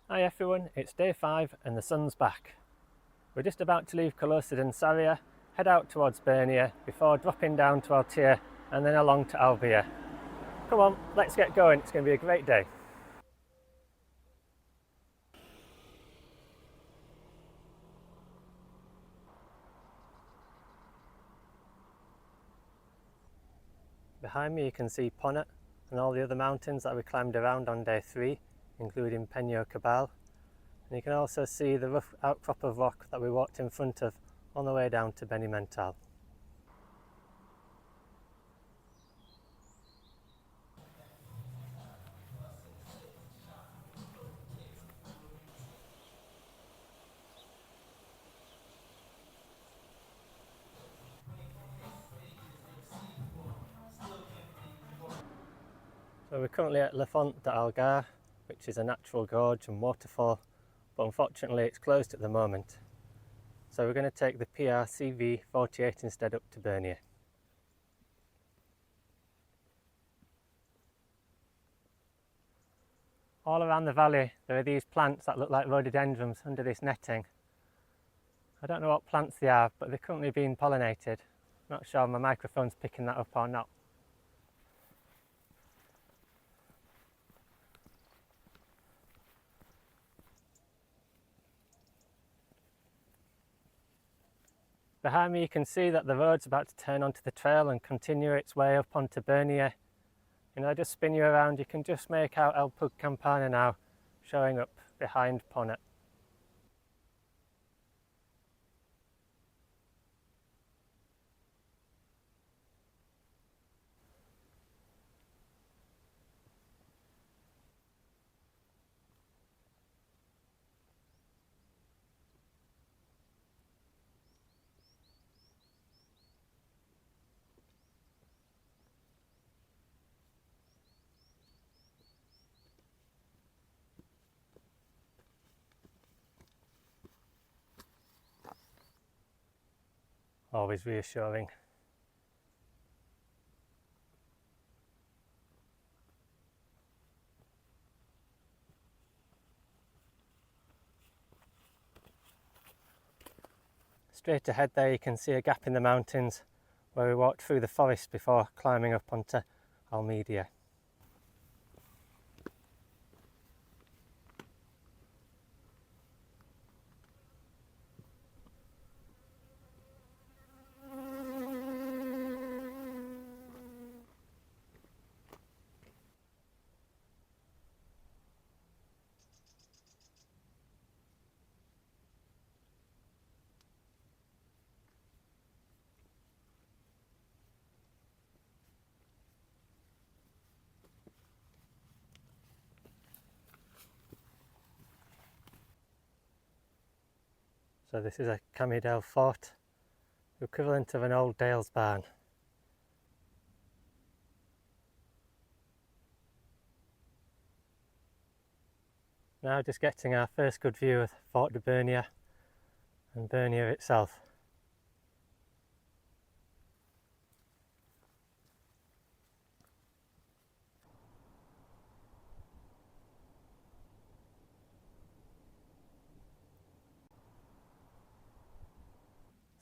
Hi everyone, it's day 5 and the sun's back. We're just about to leave Callosa and Sarria, head out towards Bernia before dropping down to Altir and then along to Albir. Come on, let's get going, it's going to be a great day. Behind me you can see Ponnet and all the other mountains that we climbed around on day 3, including Penyo Cabal. And you can also see the rough outcrop of rock that we walked in front of on the way down to Benimental. So we're currently at Fort de Bernia, which is a natural gorge and waterfall, but unfortunately it's closed at the moment. So we're going to take the PRCV 48 instead up to Bernia. All around the valley there are these plants that look like rhododendrons under this netting. I don't know what plants they are, but they're currently being pollinated. Not sure my microphone's picking that up or not. Behind me you can see that the road's about to turn onto the trail and continue its way up onto Bernia. I just spin you around, you can just make out El Pug Campana now showing up behind Ponnet. Always reassuring. Straight ahead there you can see a gap in the mountains where we walked through the forest before climbing up onto Almeida. So this is a Camidel fort, the equivalent of an old Dales barn. Now just getting our first good view of Fort de Bernia and Bernia itself.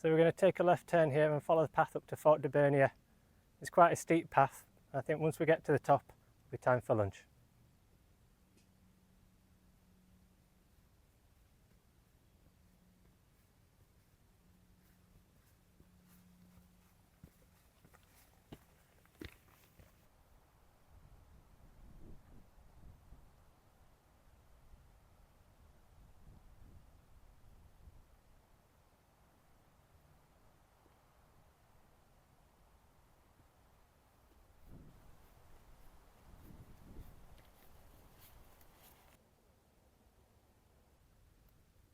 So we're going to take a left turn here and follow the path up to Fort de Bernia. It's quite a steep path. I think once we get to the top, it'll be time for lunch.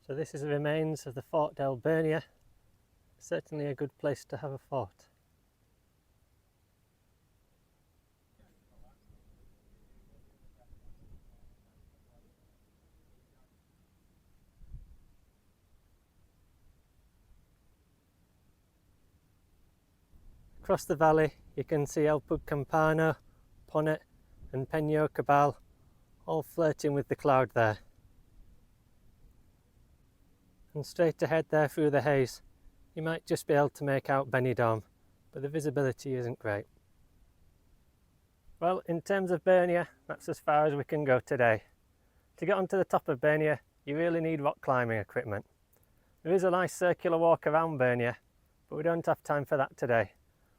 So this is the remains of the Fort de Bernia. Certainly a good place to have a fort. Across the valley you can see El Pug Campana, Ponnet and Penyo Cabal all flirting with the cloud there. and straight ahead there through the haze you might just be able to make out Benidorm, but the visibility isn't great. Well, in terms of Bernia, that's as far as we can go today. To get onto the top of Bernia, you really need rock climbing equipment. There is a nice circular walk around Bernia, but we don't have time for that today.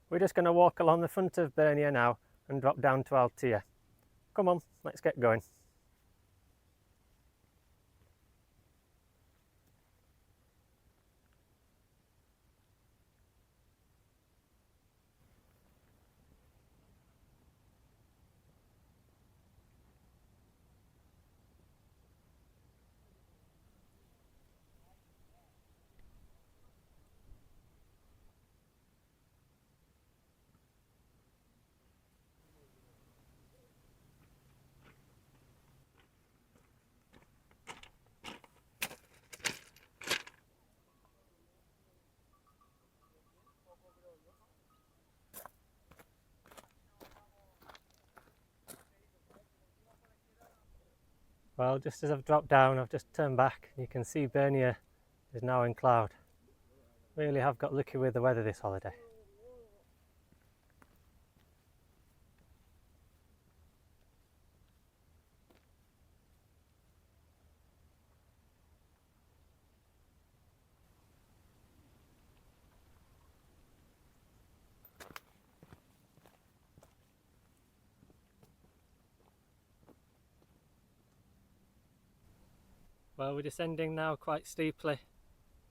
We're just going to walk along the front of Bernia now and drop down to Altia. Come on, let's get going. Well, just as I've dropped down, I've just turned back and you can see Bernia is now in cloud. Really have got lucky with the weather this holiday. Well, we're descending now quite steeply.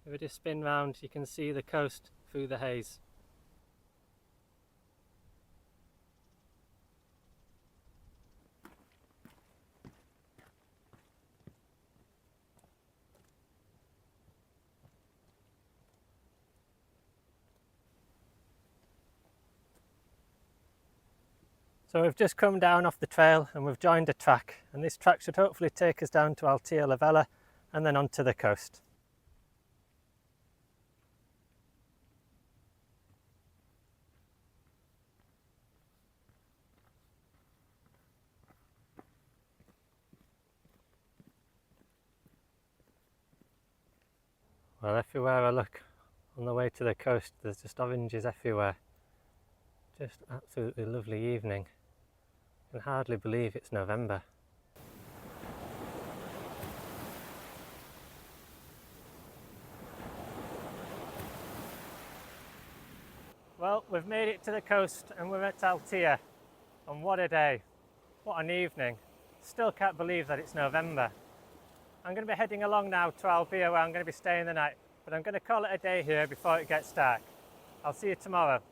If we just spin round, you can see the coast through the haze. So we've just come down off the trail and we've joined a track, and this track should hopefully take us down to Altia La Vella and then onto the coast. Well, everywhere I look on the way to the coast there's just oranges everywhere. Just absolutely lovely evening. I can hardly believe it's November. Well, we've made it to the coast and we're at Altia, and what a day, what an evening. Still can't believe that it's November. I'm going to be heading along now to Albir where I'm going to be staying the night, but I'm going to call it a day here before it gets dark. I'll see you tomorrow.